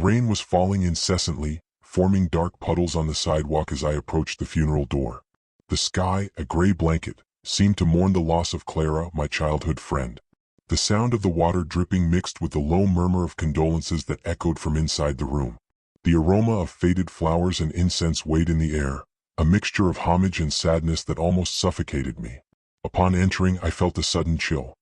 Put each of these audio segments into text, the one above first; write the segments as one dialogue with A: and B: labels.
A: rain was falling incessantly, forming dark puddles on the sidewalk as I approached the funeral door. The sky, a gray blanket, seemed to mourn the loss of Clara, my childhood friend. The sound of the water dripping mixed with the low murmur of condolences that echoed from inside the room. The aroma of faded flowers and incense weighed in the air, a mixture of homage and sadness that almost suffocated me. Upon entering, I felt a sudden chill.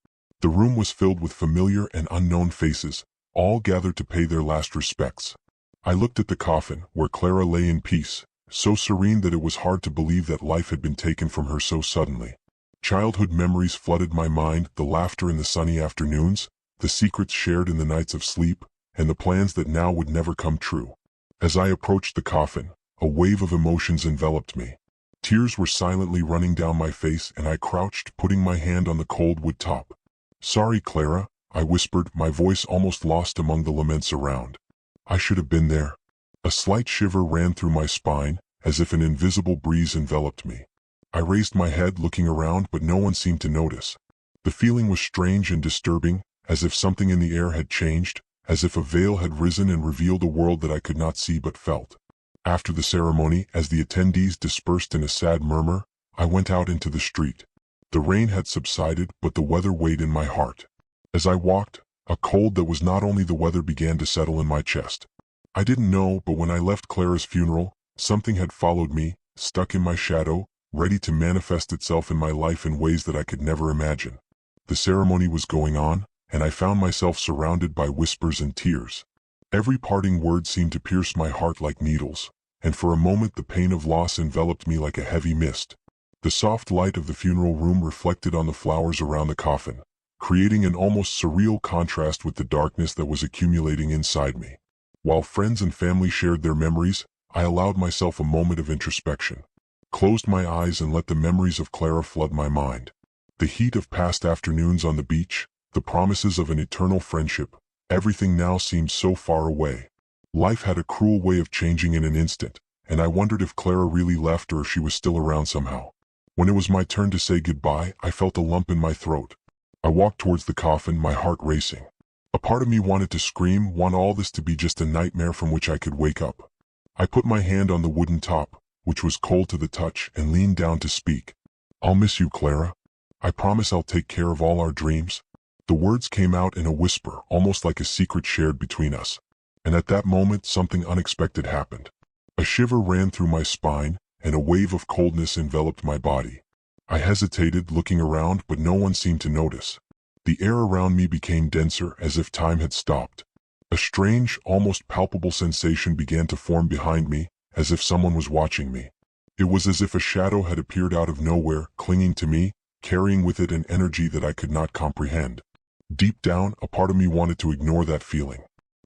A: The room was filled with familiar and unknown faces, all gathered to pay their last respects. I looked at the coffin, where Clara lay in peace, so serene that it was hard to believe that life had been taken from her so suddenly. Childhood memories flooded my mind, the laughter in the sunny afternoons, the secrets shared in the nights of sleep, and the plans that now would never come true. As I approached the coffin, a wave of emotions enveloped me. Tears were silently running down my face, and I crouched, putting my hand on the cold wood top. "Sorry, Clara," I whispered, my voice almost lost among the laments around. "I should have been there." A slight shiver ran through my spine, as if an invisible breeze enveloped me. I raised my head, looking around, but no one seemed to notice. The feeling was strange and disturbing, as if something in the air had changed, as if a veil had risen and revealed a world that I could not see but felt. After the ceremony, as the attendees dispersed in a sad murmur, I went out into the street. The rain had subsided, but the weather weighed in my heart. As I walked, a cold that was not only the weather began to settle in my chest. I didn't know, but when I left Clara's funeral, something had followed me, stuck in my shadow, ready to manifest itself in my life in ways that I could never imagine. The ceremony was going on, and I found myself surrounded by whispers and tears. Every parting word seemed to pierce my heart like needles, and for a moment the pain of loss enveloped me like a heavy mist. The soft light of the funeral room reflected on the flowers around the coffin, creating an almost surreal contrast with the darkness that was accumulating inside me. While friends and family shared their memories, I allowed myself a moment of introspection. Closed my eyes and let the memories of Clara flood my mind. The heat of past afternoons on the beach, the promises of an eternal friendship, everything now seemed so far away. Life had a cruel way of changing in an instant, and I wondered if Clara really left or if she was still around somehow. When it was my turn to say goodbye, I felt a lump in my throat. I walked towards the coffin, my heart racing. A part of me wanted to scream, want all this to be just a nightmare from which I could wake up. I put my hand on the wooden top, which was cold to the touch, and leaned down to speak. "I'll miss you, Clara. I promise I'll take care of all our dreams." The words came out in a whisper, almost like a secret shared between us. And at that moment, something unexpected happened. A shiver ran through my spine, and a wave of coldness enveloped my body. I hesitated, looking around, but no one seemed to notice. The air around me became denser, as if time had stopped. A strange, almost palpable sensation began to form behind me, as if someone was watching me. It was as if a shadow had appeared out of nowhere, clinging to me, carrying with it an energy that I could not comprehend. Deep down, a part of me wanted to ignore that feeling.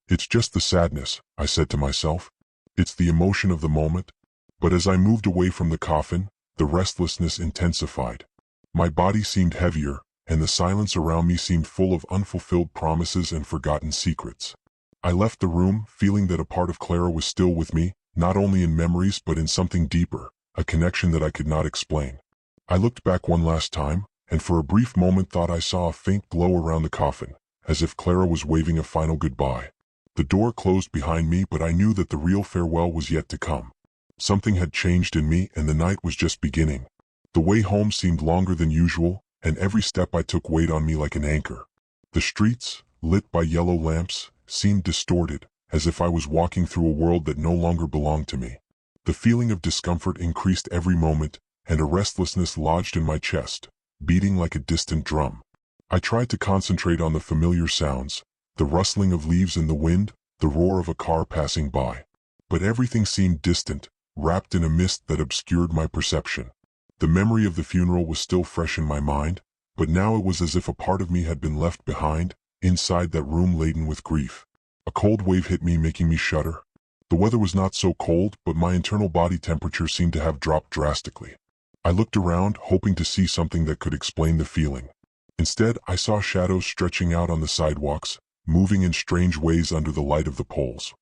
A: "It's just the sadness," I said to myself. "It's the emotion of the moment." But as I moved away from the coffin, the restlessness intensified. My body seemed heavier, and the silence around me seemed full of unfulfilled promises and forgotten secrets. I left the room, feeling that a part of Clara was still with me, not only in memories but in something deeper, a connection that I could not explain. I looked back one last time, and for a brief moment thought I saw a faint glow around the coffin, as if Clara was waving a final goodbye. The door closed behind me, but I knew that the real farewell was yet to come. Something had changed in me, and the night was just beginning. The way home seemed longer than usual, and every step I took weighed on me like an anchor. The streets, lit by yellow lamps, seemed distorted, as if I was walking through a world that no longer belonged to me. The feeling of discomfort increased every moment, and a restlessness lodged in my chest, beating like a distant drum. I tried to concentrate on the familiar sounds, the rustling of leaves in the wind, the roar of a car passing by. But everything seemed distant, wrapped in a mist that obscured my perception. The memory of the funeral was still fresh in my mind, but now it was as if a part of me had been left behind, inside that room laden with grief. A cold wave hit me, making me shudder. The weather was not so cold, but my internal body temperature seemed to have dropped drastically. I looked around, hoping to see something that could explain the feeling. Instead, I saw shadows stretching out on the sidewalks, moving in strange ways under the light of the poles.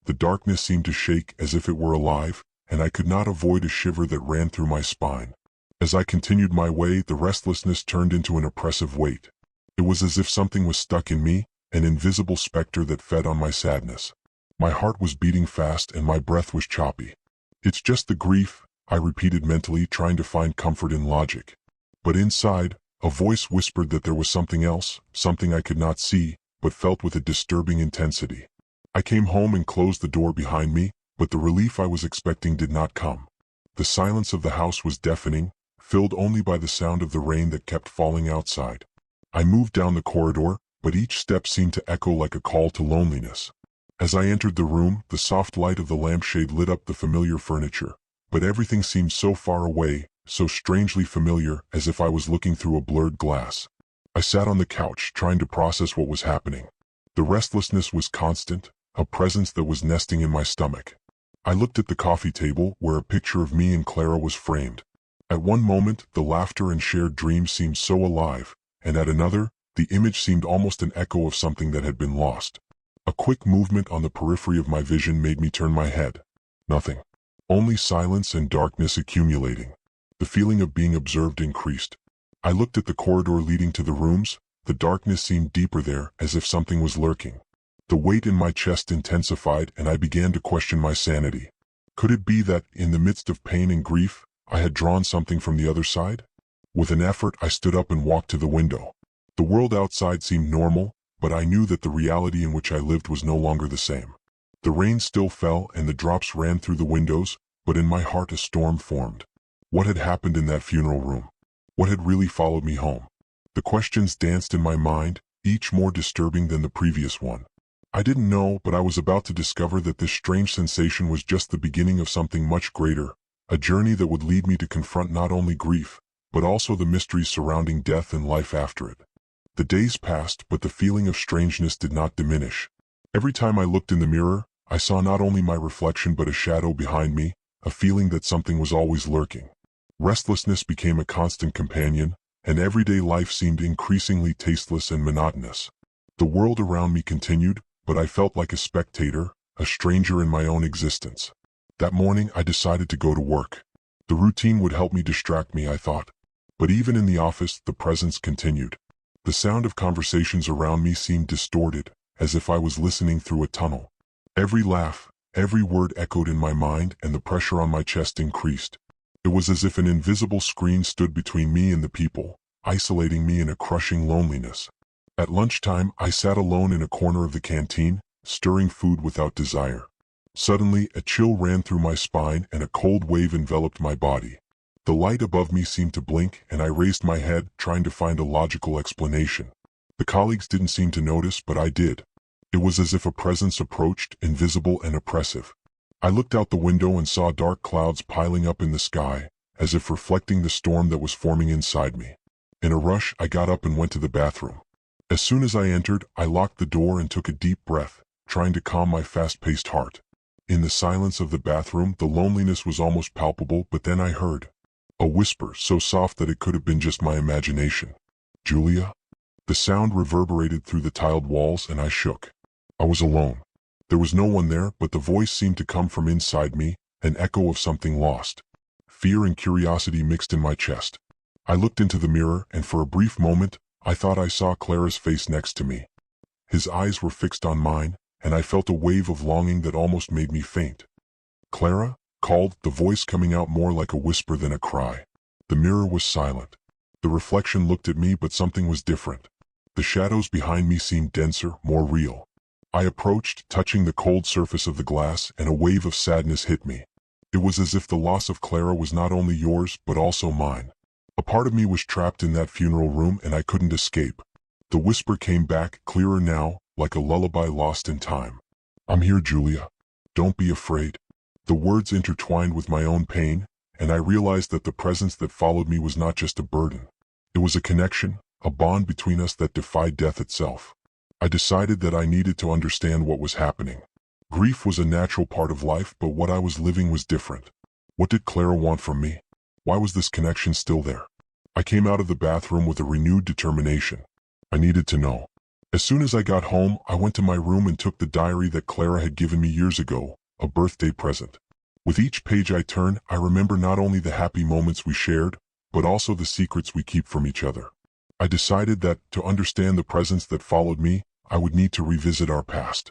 A: The darkness seemed to shake as if it were alive, and I could not avoid a shiver that ran through my spine. As I continued my way, the restlessness turned into an oppressive weight. It was as if something was stuck in me, an invisible specter that fed on my sadness. My heart was beating fast and my breath was choppy. It's just the grief, I repeated mentally, trying to find comfort in logic. But inside, a voice whispered that there was something else, something I could not see, but felt with a disturbing intensity. I came home and closed the door behind me, but the relief I was expecting did not come. The silence of the house was deafening, filled only by the sound of the rain that kept falling outside. I moved down the corridor, but each step seemed to echo like a call to loneliness. As I entered the room, the soft light of the lampshade lit up the familiar furniture, but everything seemed so far away, so strangely familiar, as if I was looking through a blurred glass. I sat on the couch, trying to process what was happening. The restlessness was constant, a presence that was nesting in my stomach. I looked at the coffee table, where a picture of me and Clara was framed. At one moment, the laughter and shared dreams seemed so alive, and at another, the image seemed almost an echo of something that had been lost. A quick movement on the periphery of my vision made me turn my head. Nothing. Only silence and darkness accumulating. The feeling of being observed increased. I looked at the corridor leading to the rooms. The darkness seemed deeper there, as if something was lurking. The weight in my chest intensified and I began to question my sanity. Could it be that, in the midst of pain and grief, I had drawn something from the other side? With an effort, I stood up and walked to the window. The world outside seemed normal, but I knew that the reality in which I lived was no longer the same. The rain still fell and the drops ran through the windows, but in my heart a storm formed. What had happened in that funeral room? What had really followed me home? The questions danced in my mind, each more disturbing than the previous one. I didn't know, but I was about to discover that this strange sensation was just the beginning of something much greater, a journey that would lead me to confront not only grief, but also the mysteries surrounding death and life after it. The days passed, but the feeling of strangeness did not diminish. Every time I looked in the mirror, I saw not only my reflection but a shadow behind me, a feeling that something was always lurking. Restlessness became a constant companion, and everyday life seemed increasingly tasteless and monotonous. The world around me continued, but I felt like a spectator, a stranger in my own existence. That morning I decided to go to work. The routine would help me distract me, I thought. But even in the office, the presence continued. The sound of conversations around me seemed distorted, as if I was listening through a tunnel. Every laugh, every word echoed in my mind, and the pressure on my chest increased. It was as if an invisible screen stood between me and the people, isolating me in a crushing loneliness. At lunchtime, I sat alone in a corner of the canteen, stirring food without desire. Suddenly, a chill ran through my spine and a cold wave enveloped my body. The light above me seemed to blink, and I raised my head, trying to find a logical explanation. The colleagues didn't seem to notice, but I did. It was as if a presence approached, invisible and oppressive. I looked out the window and saw dark clouds piling up in the sky, as if reflecting the storm that was forming inside me. In a rush, I got up and went to the bathroom. As soon as I entered, I locked the door and took a deep breath, trying to calm my fast-paced heart. In the silence of the bathroom, the loneliness was almost palpable, but then I heard a whisper so soft that it could have been just my imagination. "Julia?" The sound reverberated through the tiled walls and I shook. I was alone. There was no one there, but the voice seemed to come from inside me, an echo of something lost. Fear and curiosity mixed in my chest. I looked into the mirror, and for a brief moment, I thought I saw Clara's face next to me. His eyes were fixed on mine, and I felt a wave of longing that almost made me faint. "Clara?" called, the voice coming out more like a whisper than a cry. The mirror was silent. The reflection looked at me, but something was different. The shadows behind me seemed denser, more real. I approached, touching the cold surface of the glass, and a wave of sadness hit me. It was as if the loss of Clara was not only yours, but also mine. A part of me was trapped in that funeral room and I couldn't escape. The whisper came back, clearer now, like a lullaby lost in time. "I'm here, Julia. Don't be afraid." The words intertwined with my own pain, and I realized that the presence that followed me was not just a burden. It was a connection, a bond between us that defied death itself. I decided that I needed to understand what was happening. Grief was a natural part of life, but what I was living was different. What did Clara want from me? Why was this connection still there? I came out of the bathroom with a renewed determination. I needed to know. As soon as I got home, I went to my room and took the diary that Clara had given me years ago, a birthday present. With each page I turn, I remember not only the happy moments we shared, but also the secrets we keep from each other. I decided that, to understand the presence that followed me, I would need to revisit our past.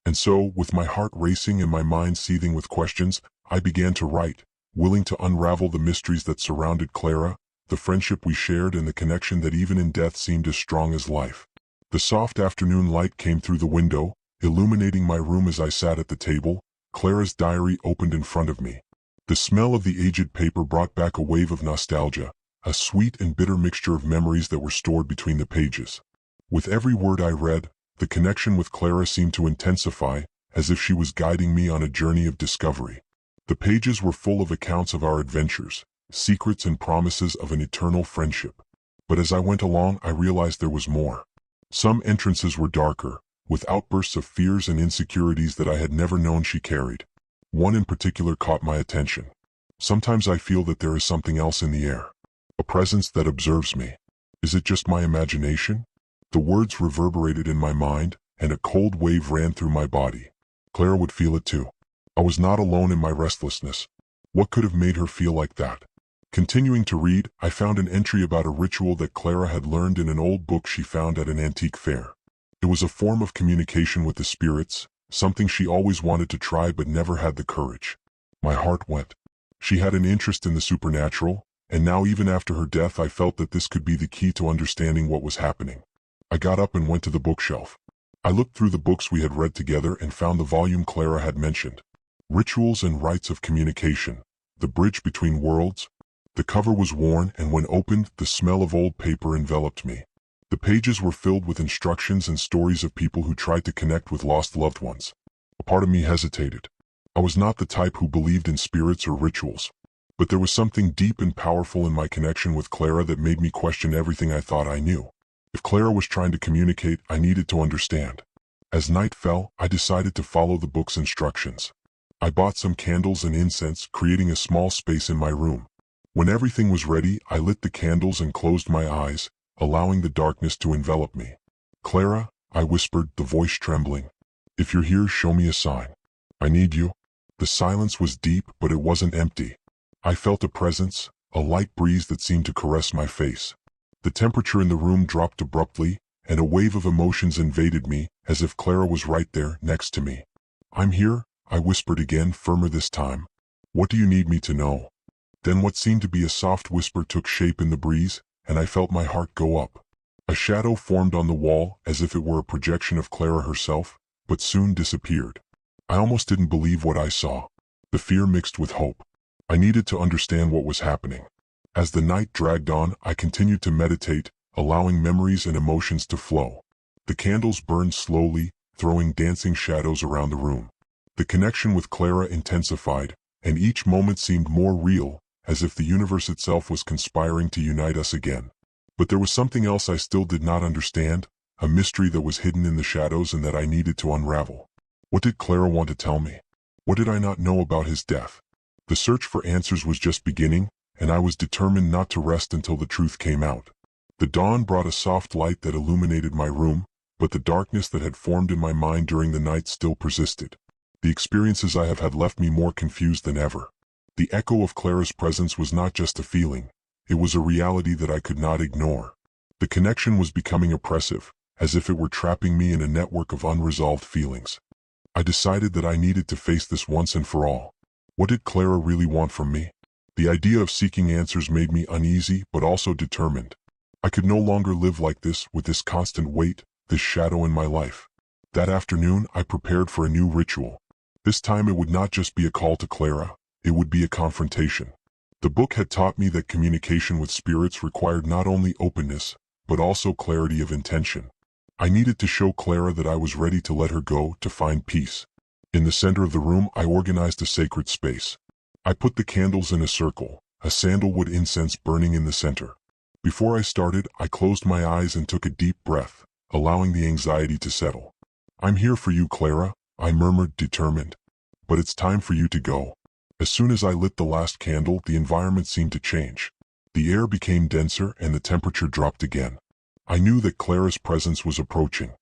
A: And so, with my heart racing and my mind seething with questions, I began to write, willing to unravel the mysteries that surrounded Clara, the friendship we shared and the connection that even in death seemed as strong as life. The soft afternoon light came through the window, illuminating my room as I sat at the table. Clara's diary opened in front of me. The smell of the aged paper brought back a wave of nostalgia, a sweet and bitter mixture of memories that were stored between the pages. With every word I read, the connection with Clara seemed to intensify, as if she was guiding me on a journey of discovery. The pages were full of accounts of our adventures, secrets and promises of an eternal friendship. But as I went along, I realized there was more. Some entrances were darker, with outbursts of fears and insecurities that I had never known she carried. One in particular caught my attention. Sometimes I feel that there is something else in the air. A presence that observes me. Is it just my imagination? The words reverberated in my mind, and a cold wave ran through my body. Clara would feel it too. I was not alone in my restlessness. What could have made her feel like that? Continuing to read, I found an entry about a ritual that Clara had learned in an old book she found at an antique fair. It was a form of communication with the spirits, something she always wanted to try but never had the courage. My heart went. She had an interest in the supernatural, and now even after her death I felt that this could be the key to understanding what was happening. I got up and went to the bookshelf. I looked through the books we had read together and found the volume Clara had mentioned. Rituals and Rites of Communication, The Bridge Between Worlds. The cover was worn, and when opened, the smell of old paper enveloped me. The pages were filled with instructions and stories of people who tried to connect with lost loved ones. A part of me hesitated. I was not the type who believed in spirits or rituals. But there was something deep and powerful in my connection with Clara that made me question everything I thought I knew. If Clara was trying to communicate, I needed to understand. As night fell, I decided to follow the book's instructions. I bought some candles and incense, creating a small space in my room. When everything was ready, I lit the candles and closed my eyes, allowing the darkness to envelop me. Clara, I whispered, the voice trembling. If you're here, show me a sign. I need you. The silence was deep, but it wasn't empty. I felt a presence, a light breeze that seemed to caress my face. The temperature in the room dropped abruptly, and a wave of emotions invaded me, as if Clara was right there, next to me. I'm here, I whispered again, firmer this time. What do you need me to know? Then what seemed to be a soft whisper took shape in the breeze, and I felt my heart go up. A shadow formed on the wall, as if it were a projection of Clara herself, but soon disappeared. I almost didn't believe what I saw. The fear mixed with hope. I needed to understand what was happening. As the night dragged on, I continued to meditate, allowing memories and emotions to flow. The candles burned slowly, throwing dancing shadows around the room. The connection with Clara intensified, and each moment seemed more real, as if the universe itself was conspiring to unite us again. But there was something else I still did not understand, a mystery that was hidden in the shadows and that I needed to unravel. What did Clara want to tell me? What did I not know about his death? The search for answers was just beginning, and I was determined not to rest until the truth came out. The dawn brought a soft light that illuminated my room, but the darkness that had formed in my mind during the night still persisted. The experiences I have had left me more confused than ever. The echo of Clara's presence was not just a feeling, it was a reality that I could not ignore. The connection was becoming oppressive, as if it were trapping me in a network of unresolved feelings. I decided that I needed to face this once and for all. What did Clara really want from me? The idea of seeking answers made me uneasy but also determined. I could no longer live like this, with this constant weight, this shadow in my life. That afternoon, I prepared for a new ritual. This time it would not just be a call to Clara, it would be a confrontation. The book had taught me that communication with spirits required not only openness, but also clarity of intention. I needed to show Clara that I was ready to let her go, to find peace. In the center of the room, I organized a sacred space. I put the candles in a circle, a sandalwood incense burning in the center. Before I started, I closed my eyes and took a deep breath, allowing the anxiety to settle. I'm here for you, Clara, I murmured, determined. But it's time for you to go. As soon as I lit the last candle, the environment seemed to change. The air became denser and the temperature dropped again. I knew that Clara's presence was approaching.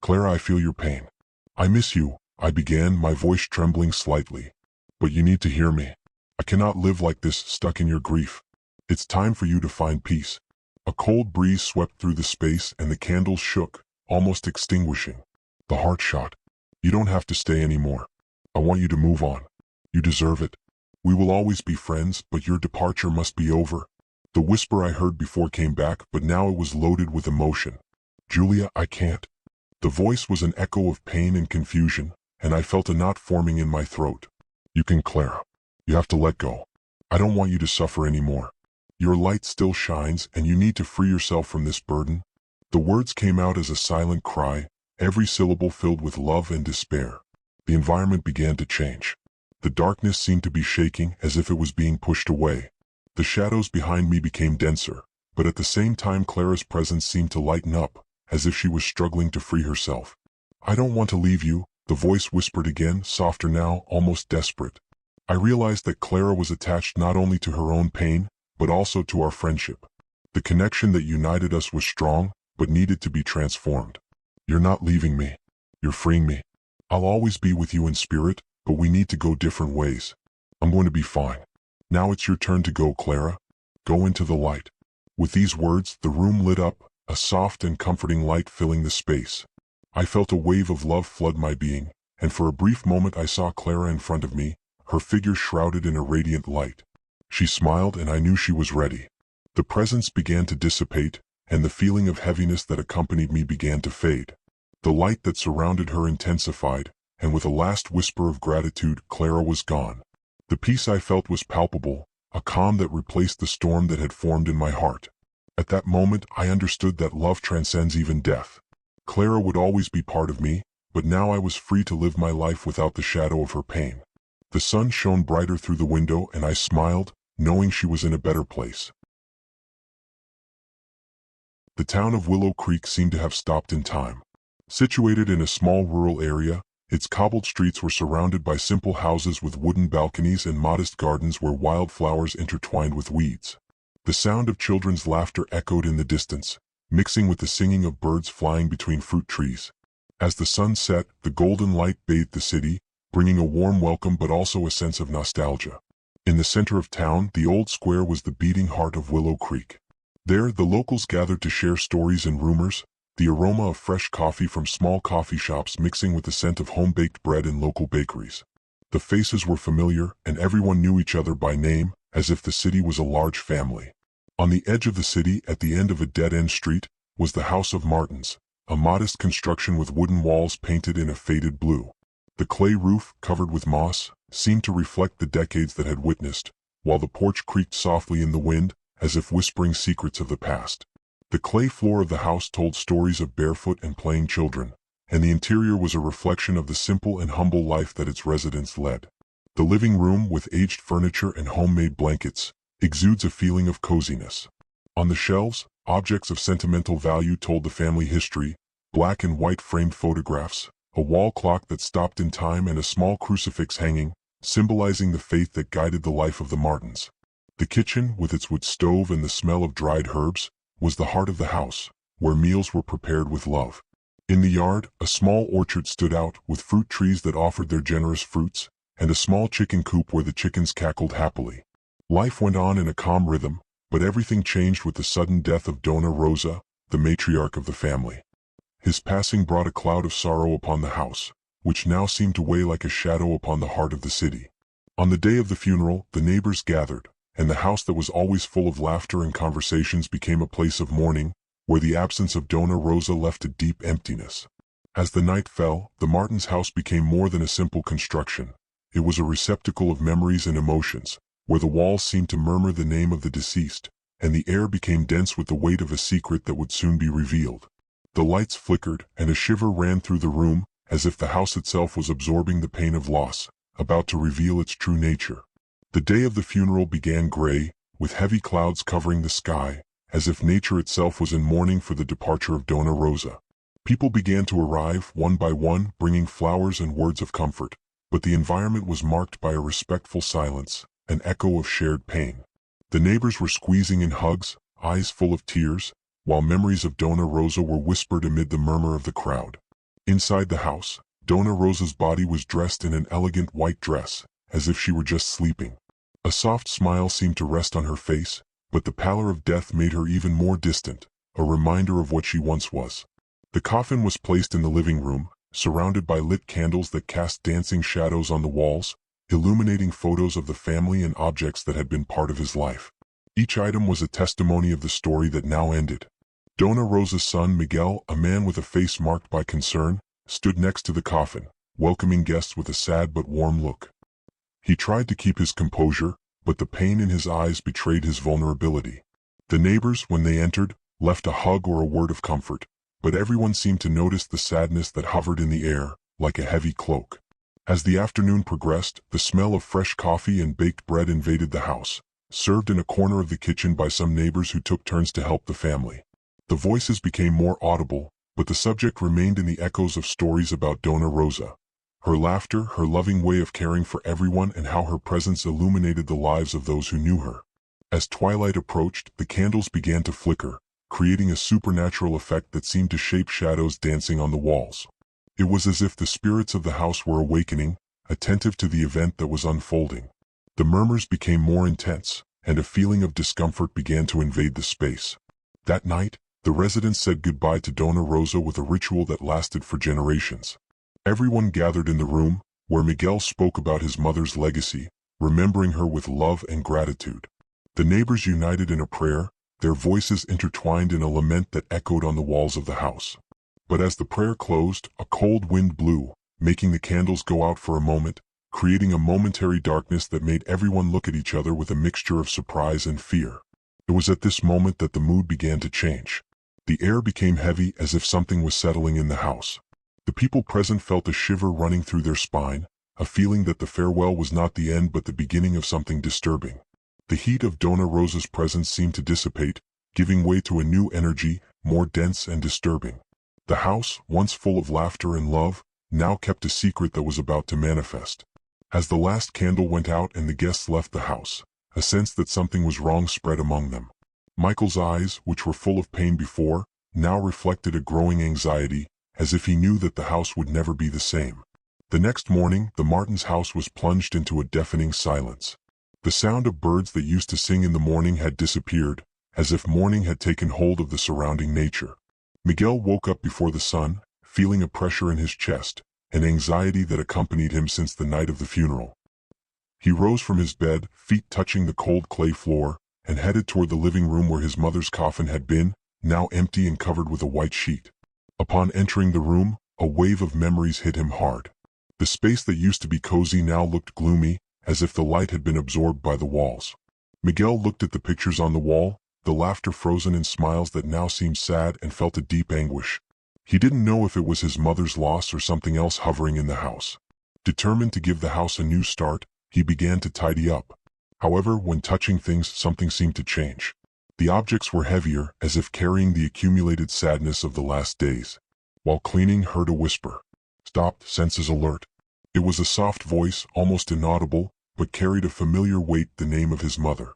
A: Clara, I feel your pain. I miss you, I began, my voice trembling slightly. But you need to hear me. I cannot live like this, stuck in your grief. It's time for you to find peace. A cold breeze swept through the space and the candles shook, almost extinguishing. The heart shot. You don't have to stay anymore. I want you to move on. You deserve it. We will always be friends, but your departure must be over." The whisper I heard before came back, but now it was loaded with emotion. "Julia, I can't." The voice was an echo of pain and confusion, and I felt a knot forming in my throat. "You can, Clara. You have to let go. I don't want you to suffer anymore. Your light still shines, and you need to free yourself from this burden." The words came out as a silent cry, every syllable filled with love and despair. The environment began to change. The darkness seemed to be shaking as if it was being pushed away. The shadows behind me became denser, but at the same time Clara's presence seemed to lighten up, as if she was struggling to free herself. "I don't want to leave you," the voice whispered again, softer now, almost desperate. I realized that Clara was attached not only to her own pain, but also to our friendship. The connection that united us was strong, but needed to be transformed. "You're not leaving me. You're freeing me. I'll always be with you in spirit, but we need to go different ways. I'm going to be fine. Now it's your turn to go, Clara. Go into the light." With these words, the room lit up, a soft and comforting light filling the space. I felt a wave of love flood my being, and for a brief moment I saw Clara in front of me, her figure shrouded in a radiant light. She smiled, and I knew she was ready. The presence began to dissipate, and the feeling of heaviness that accompanied me began to fade. The light that surrounded her intensified, and with a last whisper of gratitude, Clara was gone. The peace I felt was palpable, a calm that replaced the storm that had formed in my heart. At that moment, I understood that love transcends even death. Clara would always be part of me, but now I was free to live my life without the shadow of her pain. The sun shone brighter through the window, and I smiled, knowing she was in a better place. The town of Willow Creek seemed to have stopped in time. Situated in a small rural area, its cobbled streets were surrounded by simple houses with wooden balconies and modest gardens where wildflowers intertwined with weeds. The sound of children's laughter echoed in the distance, mixing with the singing of birds flying between fruit trees. As the sun set, the golden light bathed the city, bringing a warm welcome but also a sense of nostalgia. In the center of town, the old square was the beating heart of Willow Creek. There, the locals gathered to share stories and rumors, the aroma of fresh coffee from small coffee shops mixing with the scent of home-baked bread in local bakeries. The faces were familiar, and everyone knew each other by name, as if the city was a large family. On the edge of the city, at the end of a dead-end street, was the House of Martins, a modest construction with wooden walls painted in a faded blue. The clay roof, covered with moss, seemed to reflect the decades that had witnessed, while the porch creaked softly in the wind, as if whispering secrets of the past. The clay floor of the house told stories of barefoot and playing children, and the interior was a reflection of the simple and humble life that its residents led. The living room, with aged furniture and homemade blankets, exudes a feeling of coziness. On the shelves, objects of sentimental value told the family history, black and white framed photographs, a wall clock that stopped in time, and a small crucifix hanging, symbolizing the faith that guided the life of the Martins. The kitchen, with its wood stove and the smell of dried herbs, was the heart of the house, where meals were prepared with love. In the yard, a small orchard stood out, with fruit trees that offered their generous fruits, and a small chicken coop where the chickens cackled happily. Life went on in a calm rhythm, but everything changed with the sudden death of Dona Rosa, the matriarch of the family. His passing brought a cloud of sorrow upon the house, which now seemed to weigh like a shadow upon the heart of the city. On the day of the funeral, the neighbors gathered, and the house that was always full of laughter and conversations became a place of mourning, where the absence of Dona Rosa left a deep emptiness. As the night fell, the Martins' house became more than a simple construction. It was a receptacle of memories and emotions, where the walls seemed to murmur the name of the deceased, and the air became dense with the weight of a secret that would soon be revealed. The lights flickered, and a shiver ran through the room, as if the house itself was absorbing the pain of loss, about to reveal its true nature. The day of the funeral began gray, with heavy clouds covering the sky, as if nature itself was in mourning for the departure of Dona Rosa. People began to arrive, one by one, bringing flowers and words of comfort, but the environment was marked by a respectful silence, an echo of shared pain. The neighbors were squeezing in hugs, eyes full of tears, while memories of Dona Rosa were whispered amid the murmur of the crowd. Inside the house, Dona Rosa's body was dressed in an elegant white dress, as if she were just sleeping. A soft smile seemed to rest on her face, but the pallor of death made her even more distant, a reminder of what she once was. The coffin was placed in the living room, surrounded by lit candles that cast dancing shadows on the walls, illuminating photos of the family and objects that had been part of his life. Each item was a testimony of the story that now ended. Dona Rosa's son, Miguel, a man with a face marked by concern, stood next to the coffin, welcoming guests with a sad but warm look. He tried to keep his composure, but the pain in his eyes betrayed his vulnerability. The neighbors, when they entered, left a hug or a word of comfort, but everyone seemed to notice the sadness that hovered in the air, like a heavy cloak. As the afternoon progressed, the smell of fresh coffee and baked bread invaded the house, served in a corner of the kitchen by some neighbors who took turns to help the family. The voices became more audible, but the subject remained in the echoes of stories about Dona Rosa. Her laughter, her loving way of caring for everyone, and how her presence illuminated the lives of those who knew her. As twilight approached, the candles began to flicker, creating a supernatural effect that seemed to shape shadows dancing on the walls. It was as if the spirits of the house were awakening, attentive to the event that was unfolding. The murmurs became more intense, and a feeling of discomfort began to invade the space. That night, the residents said goodbye to Dona Rosa with a ritual that lasted for generations. Everyone gathered in the room, where Miguel spoke about his mother's legacy, remembering her with love and gratitude. The neighbors united in a prayer, their voices intertwined in a lament that echoed on the walls of the house. But as the prayer closed, a cold wind blew, making the candles go out for a moment, creating a momentary darkness that made everyone look at each other with a mixture of surprise and fear. It was at this moment that the mood began to change. The air became heavy, as if something was settling in the house. The people present felt a shiver running through their spine, a feeling that the farewell was not the end but the beginning of something disturbing. The heat of Dona Rosa's presence seemed to dissipate, giving way to a new energy, more dense and disturbing. The house, once full of laughter and love, now kept a secret that was about to manifest. As the last candle went out and the guests left the house, a sense that something was wrong spread among them. Michael's eyes, which were full of pain before, now reflected a growing anxiety, as if he knew that the house would never be the same. The next morning, the Martins' house was plunged into a deafening silence. The sound of birds that used to sing in the morning had disappeared, as if morning had taken hold of the surrounding nature. Miguel woke up before the sun, feeling a pressure in his chest, an anxiety that accompanied him since the night of the funeral. He rose from his bed, feet touching the cold clay floor, and headed toward the living room where his mother's coffin had been, now empty and covered with a white sheet. Upon entering the room, a wave of memories hit him hard. The space that used to be cozy now looked gloomy, as if the light had been absorbed by the walls. Miguel looked at the pictures on the wall, the laughter frozen in smiles that now seemed sad, and felt a deep anguish. He didn't know if it was his mother's loss or something else hovering in the house. Determined to give the house a new start, he began to tidy up. However, when touching things, something seemed to change. The objects were heavier, as if carrying the accumulated sadness of the last days. While cleaning, heard a whisper. Stopped, senses alert. It was a soft voice, almost inaudible, but carried a familiar weight, the name of his mother.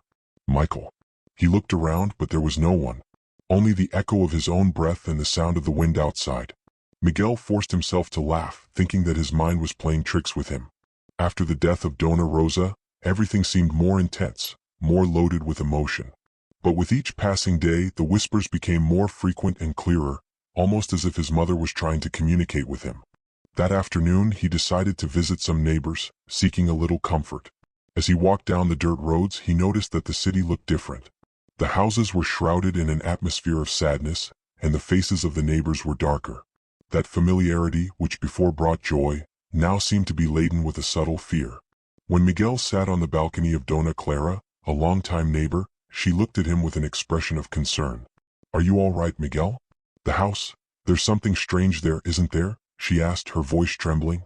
A: Michael. He looked around, but there was no one. Only the echo of his own breath and the sound of the wind outside. Miguel forced himself to laugh, thinking that his mind was playing tricks with him. After the death of Dona Rosa, everything seemed more intense, more loaded with emotion. But with each passing day, the whispers became more frequent and clearer, almost as if his mother was trying to communicate with him. That afternoon, he decided to visit some neighbors, seeking a little comfort. As he walked down the dirt roads, he noticed that the city looked different. The houses were shrouded in an atmosphere of sadness, and the faces of the neighbors were darker. That familiarity, which before brought joy, now seemed to be laden with a subtle fear. When Miguel sat on the balcony of Dona Clara, a longtime neighbor, she looked at him with an expression of concern. "Are you all right, Miguel? The house, there's something strange there, isn't there?" she asked, her voice trembling.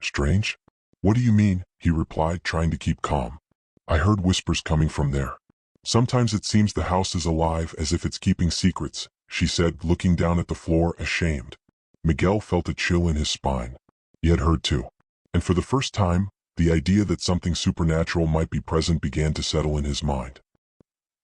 A: "Strange? What do you mean?" he replied, trying to keep calm. "I heard whispers coming from there. Sometimes it seems the house is alive, as if it's keeping secrets," she said, looking down at the floor, ashamed. Miguel felt a chill in his spine. He had heard too. And for the first time, the idea that something supernatural might be present began to settle in his mind.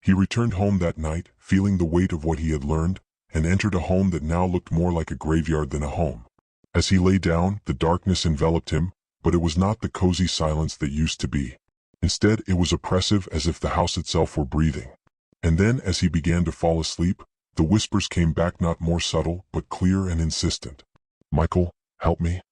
A: He returned home that night, feeling the weight of what he had learned, and entered a home that now looked more like a graveyard than a home. As he lay down, the darkness enveloped him, but it was not the cozy silence that used to be. Instead, it was oppressive, as if the house itself were breathing. And then, as he began to fall asleep, the whispers came back, not more subtle, but clear and insistent. "Michael, Help me."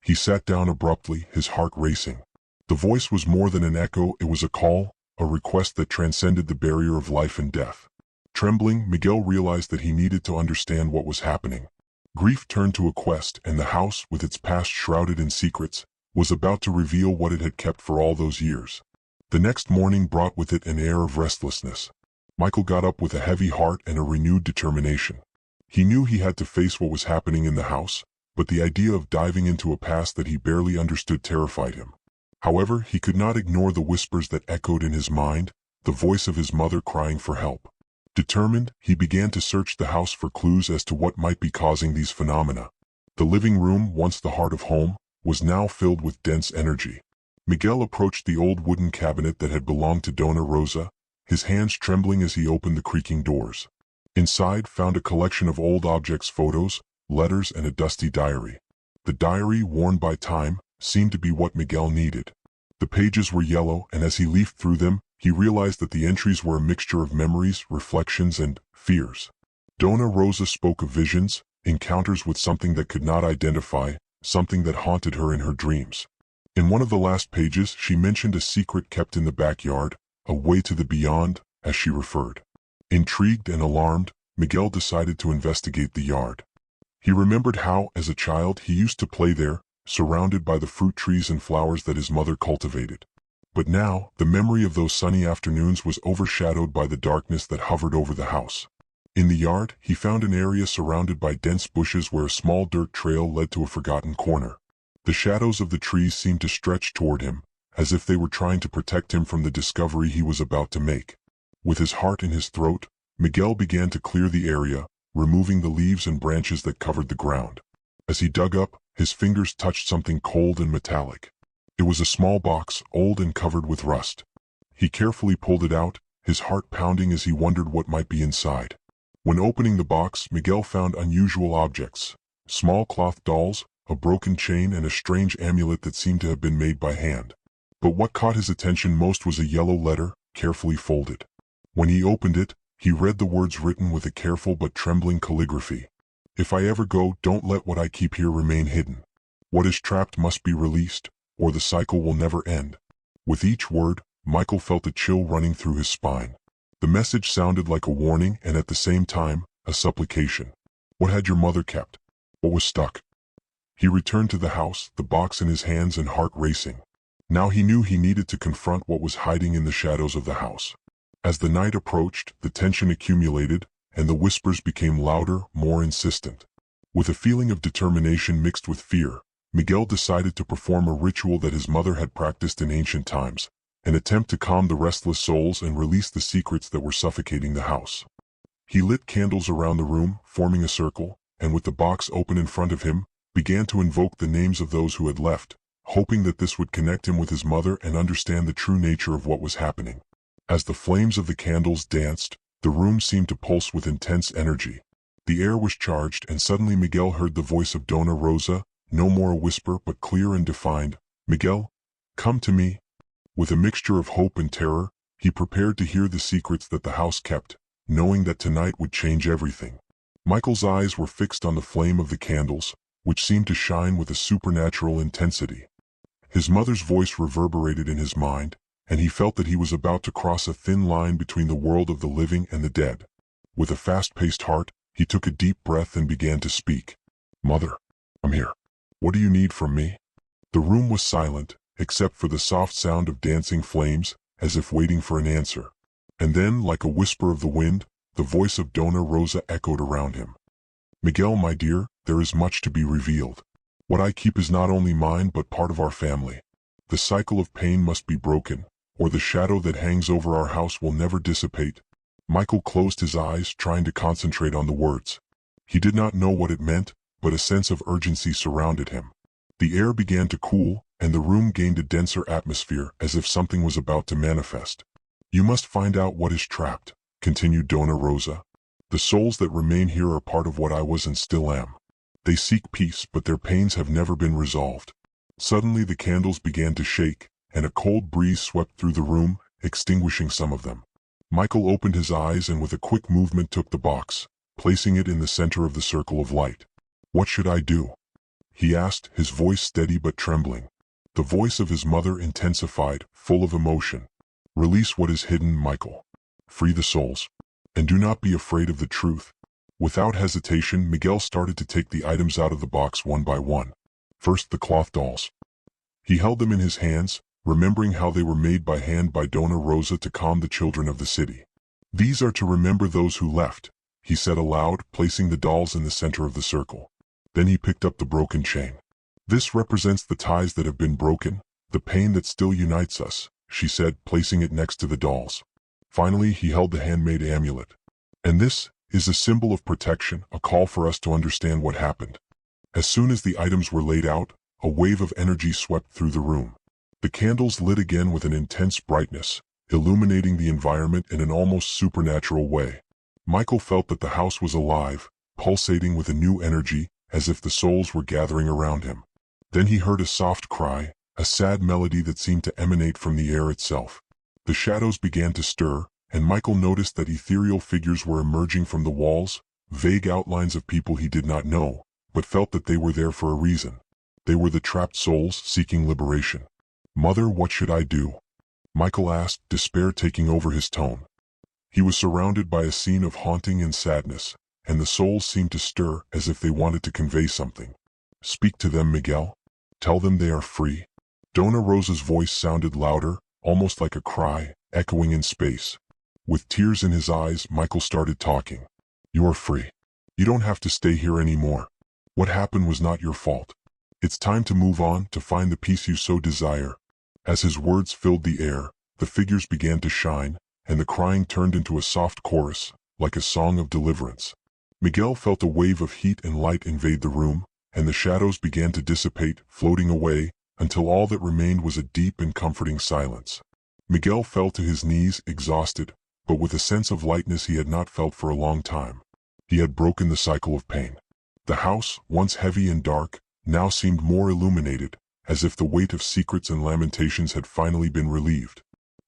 A: He sat down abruptly, his heart racing. The voice was more than an echo, it was a call, a request that transcended the barrier of life and death. Trembling, Miguel realized that he needed to understand what was happening. Grief turned to a quest, and the house, with its past shrouded in secrets, was about to reveal what it had kept for all those years. The next morning brought with it an air of restlessness. Michael got up with a heavy heart and a renewed determination. He knew he had to face what was happening in the house, but the idea of diving into a past that he barely understood terrified him. However, he could not ignore the whispers that echoed in his mind, the voice of his mother crying for help. Determined, he began to search the house for clues as to what might be causing these phenomena. The living room, once the heart of home, was now filled with dense energy. Miguel approached the old wooden cabinet that had belonged to Dona Rosa, his hands trembling as he opened the creaking doors. Inside, found a collection of old objects, photos, letters, and a dusty diary. The diary, worn by time, seemed to be what Miguel needed. The pages were yellow, and as he leafed through them, he realized that the entries were a mixture of memories, reflections, and fears. Dona Rosa spoke of visions, encounters with something that could not identify, something that haunted her in her dreams. In one of the last pages, she mentioned a secret kept in the backyard, a way to the beyond, as she referred. Intrigued and alarmed, Miguel decided to investigate the yard. He remembered how, as a child, he used to play there, surrounded by the fruit trees and flowers that his mother cultivated. But now, the memory of those sunny afternoons was overshadowed by the darkness that hovered over the house. In the yard, he found an area surrounded by dense bushes where a small dirt trail led to a forgotten corner. The shadows of the trees seemed to stretch toward him, as if they were trying to protect him from the discovery he was about to make. With his heart in his throat, Miguel began to clear the area, removing the leaves and branches that covered the ground. As he dug up, his fingers touched something cold and metallic. It was a small box, old and covered with rust. He carefully pulled it out, his heart pounding as he wondered what might be inside. When opening the box, Miguel found unusual objects: small cloth dolls, a broken chain, and a strange amulet that seemed to have been made by hand. But what caught his attention most was a yellow letter, carefully folded. When he opened it, he read the words written with a careful but trembling calligraphy. "If I ever go, don't let what I keep here remain hidden. What is trapped must be released, or the cycle will never end." With each word, Michael felt a chill running through his spine. The message sounded like a warning and at the same time, a supplication. What had your mother kept? What was stuck? He returned to the house, the box in his hands and heart racing. Now he knew he needed to confront what was hiding in the shadows of the house. As the night approached, the tension accumulated, and the whispers became louder, more insistent. With a feeling of determination mixed with fear, Miguel decided to perform a ritual that his mother had practiced in ancient times, an attempt to calm the restless souls and release the secrets that were suffocating the house. He lit candles around the room, forming a circle, and with the box open in front of him, began to invoke the names of those who had left, hoping that this would connect him with his mother and understand the true nature of what was happening. As the flames of the candles danced, the room seemed to pulse with intense energy. The air was charged, and suddenly Miguel heard the voice of Dona Rosa, no more a whisper but clear and defined. "Miguel, come to me." With a mixture of hope and terror, he prepared to hear the secrets that the house kept, knowing that tonight would change everything. Michael's eyes were fixed on the flame of the candles, which seemed to shine with a supernatural intensity. His mother's voice reverberated in his mind, and he felt that he was about to cross a thin line between the world of the living and the dead. With a fast-paced heart, he took a deep breath and began to speak. "Mother, I'm here. What do you need from me?" The room was silent, except for the soft sound of dancing flames, as if waiting for an answer. And then, like a whisper of the wind, the voice of Dona Rosa echoed around him. "Miguel, my dear, there is much to be revealed. What I keep is not only mine but part of our family. The cycle of pain must be broken, or the shadow that hangs over our house will never dissipate." Michael closed his eyes, trying to concentrate on the words. He did not know what it meant, but a sense of urgency surrounded him. The air began to cool, and the room gained a denser atmosphere, as if something was about to manifest. "You must find out what is trapped," continued Dona Rosa. "The souls that remain here are part of what I was and still am. They seek peace, but their pains have never been resolved." Suddenly the candles began to shake, and a cold breeze swept through the room, extinguishing some of them. Michael opened his eyes and with a quick movement took the box, placing it in the center of the circle of light. "What should I do?" he asked, his voice steady but trembling. The voice of his mother intensified, full of emotion. "Release what is hidden, Michael. Free the souls. And do not be afraid of the truth." Without hesitation, Miguel started to take the items out of the box one by one. First, the cloth dolls. He held them in his hands, remembering how they were made by hand by Dona Rosa to calm the children of the city. "These are to remember those who left," he said aloud, placing the dolls in the center of the circle. Then he picked up the broken chain. "This represents the ties that have been broken, the pain that still unites us," she said, placing it next to the dolls. Finally, he held the handmade amulet. "And this is a symbol of protection, a call for us to understand what happened." As soon as the items were laid out, a wave of energy swept through the room. The candles lit again with an intense brightness, illuminating the environment in an almost supernatural way. Michael felt that the house was alive, pulsating with a new energy, as if the souls were gathering around him. Then he heard a soft cry, a sad melody that seemed to emanate from the air itself. The shadows began to stir, and Michael noticed that ethereal figures were emerging from the walls, vague outlines of people he did not know, but felt that they were there for a reason. They were the trapped souls seeking liberation. "Mother, what should I do?" Michael asked, despair taking over his tone. He was surrounded by a scene of haunting and sadness, and the souls seemed to stir as if they wanted to convey something. "Speak to them, Miguel. Tell them they are free." Dona Rosa's voice sounded louder, almost like a cry, echoing in space. With tears in his eyes, Michael started talking. "You are free. You don't have to stay here anymore. What happened was not your fault. It's time to move on, to find the peace you so desire." As his words filled the air, the figures began to shine, and the crying turned into a soft chorus, like a song of deliverance. Miguel felt a wave of heat and light invade the room, and the shadows began to dissipate, floating away, until all that remained was a deep and comforting silence. Miguel fell to his knees, exhausted, but with a sense of lightness he had not felt for a long time. He had broken the cycle of pain. The house, once heavy and dark, now seemed more illuminated, as if the weight of secrets and lamentations had finally been relieved.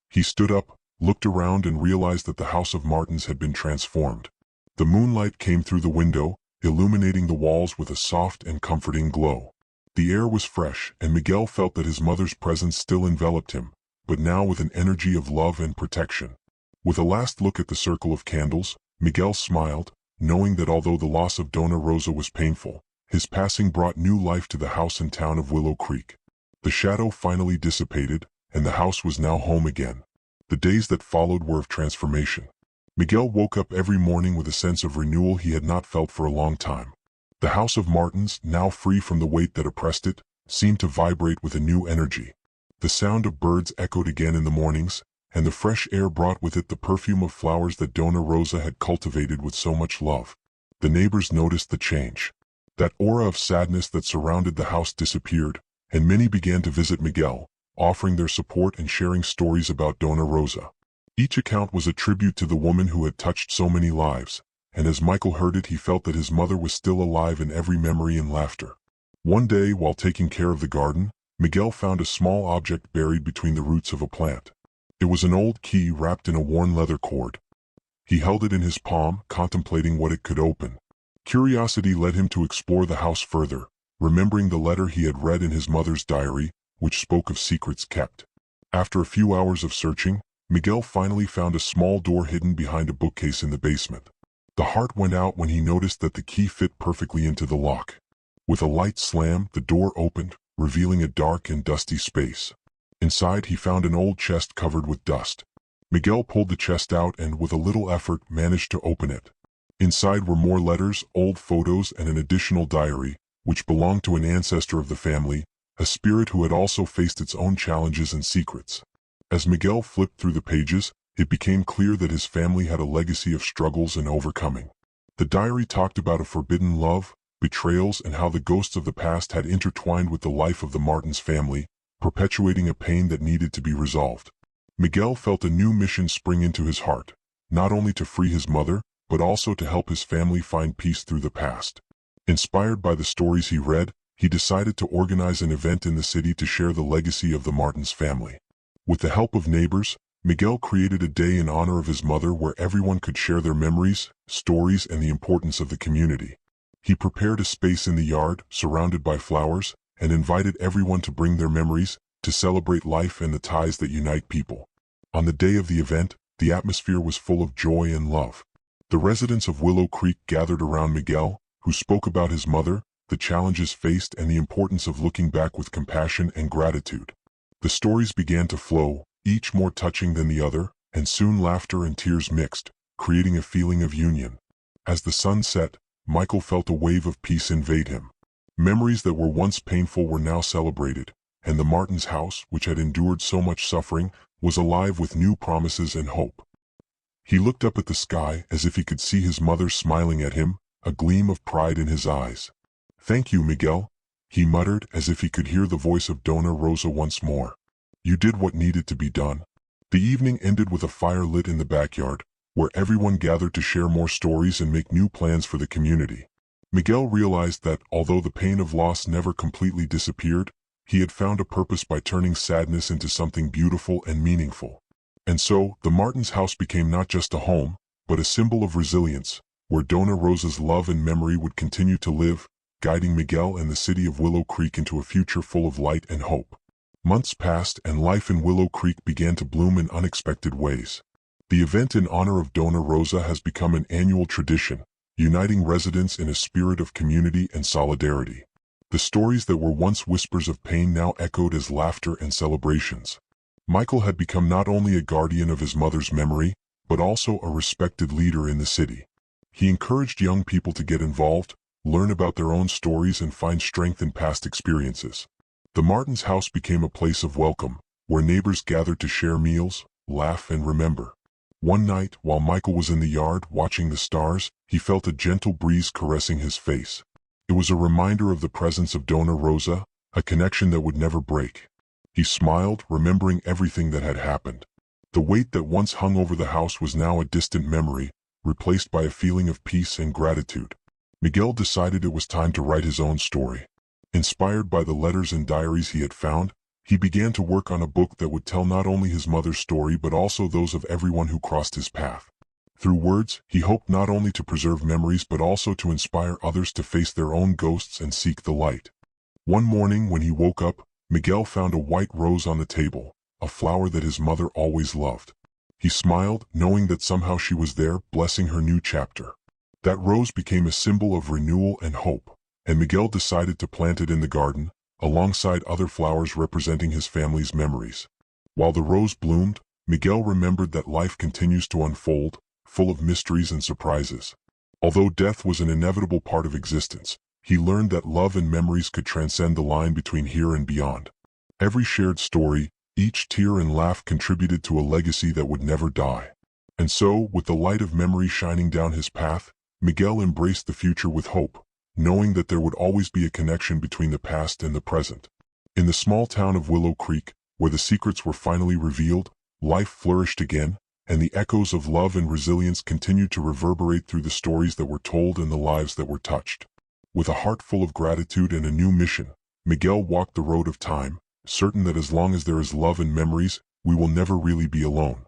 A: He stood up, looked around and realized that the house of Martins had been transformed. The moonlight came through the window, illuminating the walls with a soft and comforting glow. The air was fresh, and Miguel felt that his mother's presence still enveloped him, but now with an energy of love and protection. With a last look at the circle of candles, Miguel smiled, knowing that although the loss of Dona Rosa was painful, his passing brought new life to the house and town of Willow Creek. The shadow finally dissipated, and the house was now home again. The days that followed were of transformation. Miguel woke up every morning with a sense of renewal he had not felt for a long time. The house of Martins, now free from the weight that oppressed it, seemed to vibrate with a new energy. The sound of birds echoed again in the mornings, and the fresh air brought with it the perfume of flowers that Dona Rosa had cultivated with so much love. The neighbors noticed the change. That aura of sadness that surrounded the house disappeared, and many began to visit Miguel, offering their support and sharing stories about Dona Rosa. Each account was a tribute to the woman who had touched so many lives, and as Michael heard it he felt that his mother was still alive in every memory and laughter. One day, while taking care of the garden, Miguel found a small object buried between the roots of a plant. It was an old key wrapped in a worn leather cord. He held it in his palm, contemplating what it could open. Curiosity led him to explore the house further, remembering the letter he had read in his mother's diary, which spoke of secrets kept. After a few hours of searching, Miguel finally found a small door hidden behind a bookcase in the basement. The heart went out when he noticed that the key fit perfectly into the lock. With a light slam, the door opened, revealing a dark and dusty space. Inside he found an old chest covered with dust. Miguel pulled the chest out and, with a little effort, managed to open it. Inside were more letters, old photos, and an additional diary, which belonged to an ancestor of the family, a spirit who had also faced its own challenges and secrets. As Miguel flipped through the pages, it became clear that his family had a legacy of struggles and overcoming. The diary talked about a forbidden love, betrayals, and how the ghosts of the past had intertwined with the life of the Martins family, perpetuating a pain that needed to be resolved. Miguel felt a new mission spring into his heart, not only to free his mother, but also to help his family find peace through the past. Inspired by the stories he read, he decided to organize an event in the city to share the legacy of the Martins family. With the help of neighbors, Miguel created a day in honor of his mother where everyone could share their memories, stories, and the importance of the community. He prepared a space in the yard, surrounded by flowers, and invited everyone to bring their memories, to celebrate life and the ties that unite people. On the day of the event, the atmosphere was full of joy and love. The residents of Willow Creek gathered around Miguel, who spoke about his mother, the challenges faced, and the importance of looking back with compassion and gratitude. The stories began to flow, each more touching than the other, and soon laughter and tears mixed, creating a feeling of union. As the sun set, Michael felt a wave of peace invade him. Memories that were once painful were now celebrated, and the Martins' house, which had endured so much suffering, was alive with new promises and hope. He looked up at the sky as if he could see his mother smiling at him, a gleam of pride in his eyes. "Thank you, Miguel," he muttered as if he could hear the voice of Dona Rosa once more. "You did what needed to be done." The evening ended with a fire lit in the backyard, where everyone gathered to share more stories and make new plans for the community. Miguel realized that, although the pain of loss never completely disappeared, he had found a purpose by turning sadness into something beautiful and meaningful. And so, the Martins' house became not just a home, but a symbol of resilience, where Dona Rosa's love and memory would continue to live, guiding Miguel and the city of Willow Creek into a future full of light and hope. Months passed and life in Willow Creek began to bloom in unexpected ways. The event in honor of Dona Rosa has become an annual tradition, uniting residents in a spirit of community and solidarity. The stories that were once whispers of pain now echoed as laughter and celebrations. Michael had become not only a guardian of his mother's memory, but also a respected leader in the city. He encouraged young people to get involved, learn about their own stories, and find strength in past experiences. The Martins' house became a place of welcome, where neighbors gathered to share meals, laugh, and remember. One night, while Michael was in the yard watching the stars, he felt a gentle breeze caressing his face. It was a reminder of the presence of Dona Rosa, a connection that would never break. He smiled, remembering everything that had happened. The weight that once hung over the house was now a distant memory, replaced by a feeling of peace and gratitude. Miguel decided it was time to write his own story. Inspired by the letters and diaries he had found, he began to work on a book that would tell not only his mother's story but also those of everyone who crossed his path. Through words, he hoped not only to preserve memories but also to inspire others to face their own ghosts and seek the light. One morning when he woke up, Miguel found a white rose on the table, a flower that his mother always loved. He smiled, knowing that somehow she was there, blessing her new chapter. That rose became a symbol of renewal and hope, and Miguel decided to plant it in the garden, alongside other flowers representing his family's memories. While the rose bloomed, Miguel remembered that life continues to unfold, full of mysteries and surprises. Although death was an inevitable part of existence, he learned that love and memories could transcend the line between here and beyond. Every shared story, each tear and laugh contributed to a legacy that would never die. And so, with the light of memory shining down his path, Miguel embraced the future with hope, knowing that there would always be a connection between the past and the present. In the small town of Willow Creek, where the secrets were finally revealed, life flourished again, and the echoes of love and resilience continued to reverberate through the stories that were told and the lives that were touched. With a heart full of gratitude and a new mission, Miguel walked the road of time, certain that as long as there is love and memories, we will never really be alone.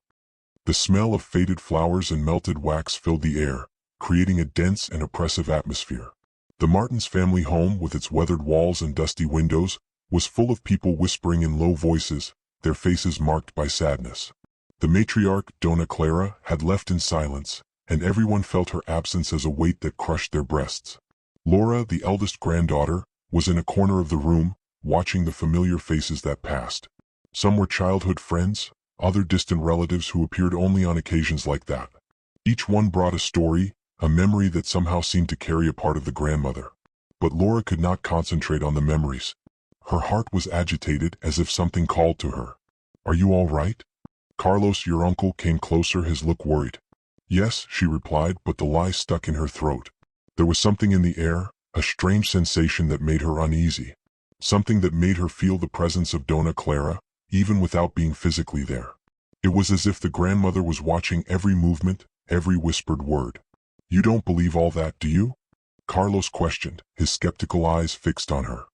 A: The smell of faded flowers and melted wax filled the air, creating a dense and oppressive atmosphere. The Martins' family home, with its weathered walls and dusty windows, was full of people whispering in low voices, their faces marked by sadness. The matriarch, Dona Clara, had left in silence, and everyone felt her absence as a weight that crushed their breasts. Laura, the eldest granddaughter, was in a corner of the room, watching the familiar faces that passed. Some were childhood friends, other distant relatives who appeared only on occasions like that. Each one brought a story, a memory that somehow seemed to carry a part of the grandmother. But Laura could not concentrate on the memories. Her heart was agitated as if something called to her. "Are you all right?" Carlos, your uncle, came closer, his look worried. "Yes," she replied, but the lie stuck in her throat. There was something in the air, a strange sensation that made her uneasy. Something that made her feel the presence of Dona Clara, even without being physically there. It was as if the grandmother was watching every movement, every whispered word. "You don't believe all that, do you?" Carlos questioned, his skeptical eyes fixed on her.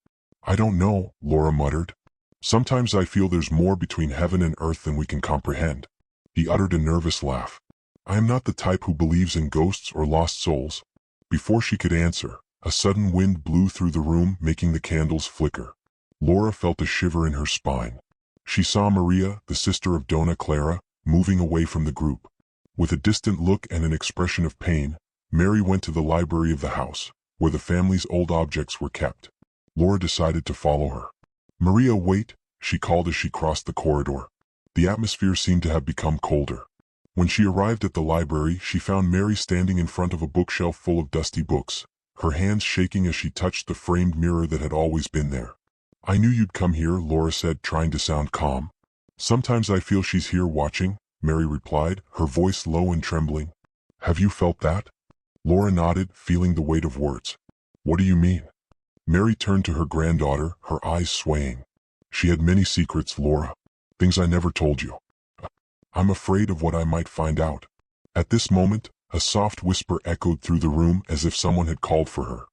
A: "I don't know," Laura muttered. "Sometimes I feel there's more between heaven and earth than we can comprehend." He uttered a nervous laugh. "I am not the type who believes in ghosts or lost souls." Before she could answer, A sudden wind blew through the room, making the candles flicker. Laura felt a shiver in her spine. She saw Maria, the sister of Dona Clara, moving away from the group. With a distant look and an expression of pain, Mary went to the library of the house, where the family's old objects were kept. Laura decided to follow her. "Maria, wait," she called as she crossed the corridor. The atmosphere seemed to have become colder. When she arrived at the library, she found Mary standing in front of a bookshelf full of dusty books, her hands shaking as she touched the framed mirror that had always been there. "I knew you'd come here," Laura said, trying to sound calm. "Sometimes I feel she's here watching," Mary replied, her voice low and trembling. "Have you felt that?" Laura nodded, feeling the weight of words. "What do you mean?" Mary turned to her granddaughter, her eyes swaying. "She had many secrets, Laura. Things I never told you. I'm afraid of what I might find out." At this moment, a soft whisper echoed through the room as if someone had called for her.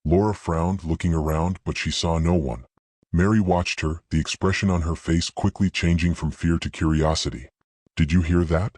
A: Laura frowned, looking around, but she saw no one. Mary watched her, the expression on her face quickly changing from fear to curiosity. "Did you hear that?"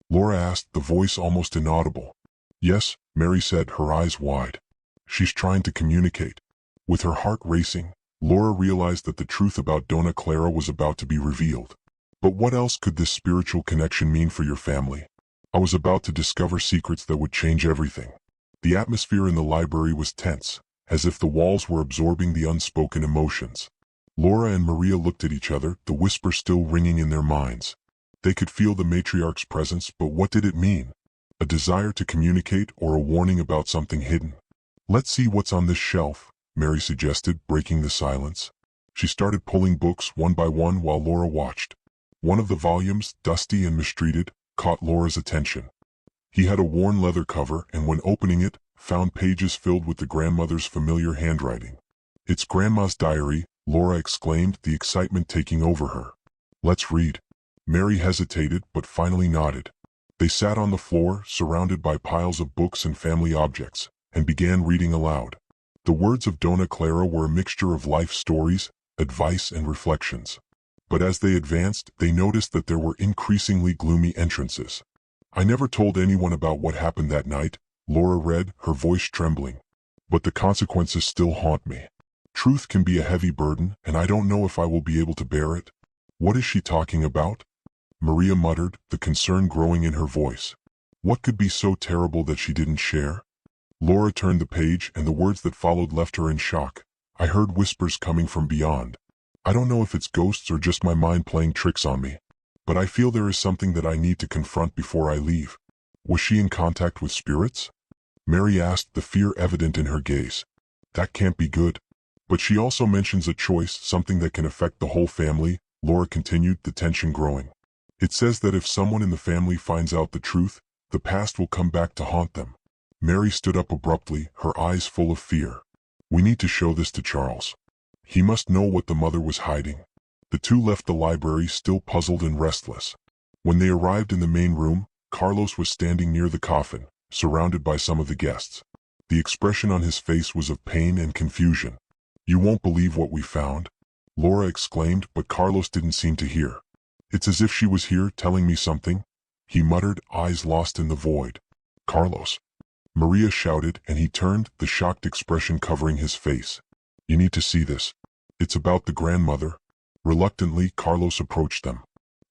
A: Laura asked, the voice almost inaudible. "Yes," Mary said, her eyes wide. "She's trying to communicate." With her heart racing, Laura realized that the truth about Dona Clara was about to be revealed. But what else could this spiritual connection mean for your family? I was about to discover secrets that would change everything. The atmosphere in the library was tense, as if the walls were absorbing the unspoken emotions. Laura and Maria looked at each other, the whisper still ringing in their minds. They could feel the matriarch's presence, but what did it mean? A desire to communicate or a warning about something hidden? "Let's see what's on this shelf," Mary suggested, breaking the silence. She started pulling books one by one while Laura watched. One of the volumes, dusty and mistreated, caught Laura's attention. He had a worn leather cover, and when opening it, found pages filled with the grandmother's familiar handwriting. "It's Grandma's diary," Laura exclaimed, the excitement taking over her. "Let's read." Mary hesitated, but finally nodded. They sat on the floor, surrounded by piles of books and family objects, and began reading aloud. The words of Dona Clara were a mixture of life stories, advice, and reflections. But as they advanced, they noticed that there were increasingly gloomy entrances. "I never told anyone about what happened that night," Laura read, her voice trembling. "But the consequences still haunt me. Truth can be a heavy burden, and I don't know if I will be able to bear it." "What is she talking about?" Maria muttered, the concern growing in her voice. What could be so terrible that she didn't share? Laura turned the page, and the words that followed left her in shock. "I heard whispers coming from beyond. I don't know if it's ghosts or just my mind playing tricks on me. But I feel there is something that I need to confront before I leave." "Was she in contact with spirits?" Mary asked, the fear evident in her gaze. "That can't be good." "But she also mentions a choice, something that can affect the whole family," Laura continued, the tension growing. "It says that if someone in the family finds out the truth, the past will come back to haunt them." Mary stood up abruptly, her eyes full of fear. "We need to show this to Charles. He must know what the mother was hiding." The two left the library, still puzzled and restless. When they arrived in the main room, Carlos was standing near the coffin, surrounded by some of the guests. The expression on his face was of pain and confusion. "You won't believe what we found," Laura exclaimed, but Carlos didn't seem to hear. "It's as if she was here, telling me something," he muttered, eyes lost in the void. "Carlos!" Maria shouted, and he turned, the shocked expression covering his face. "You need to see this. It's about the grandmother." Reluctantly, Carlos approached them.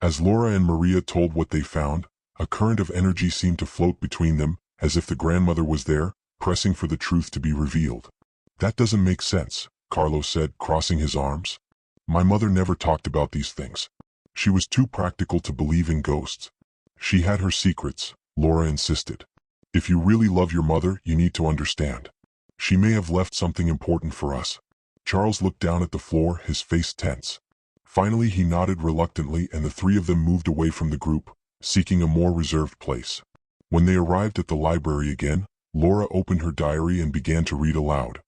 A: As Laura and Maria told what they found, a current of energy seemed to float between them, as if the grandmother was there, pressing for the truth to be revealed. "That doesn't make sense," Carlos said, crossing his arms. "My mother never talked about these things. She was too practical to believe in ghosts." "She had her secrets," Laura insisted. "If you really love your mother, you need to understand. She may have left something important for us." Charles looked down at the floor, his face tense. Finally he nodded reluctantly, and the three of them moved away from the group, seeking a more reserved place. When they arrived at the library again, Laura opened her diary and began to read aloud.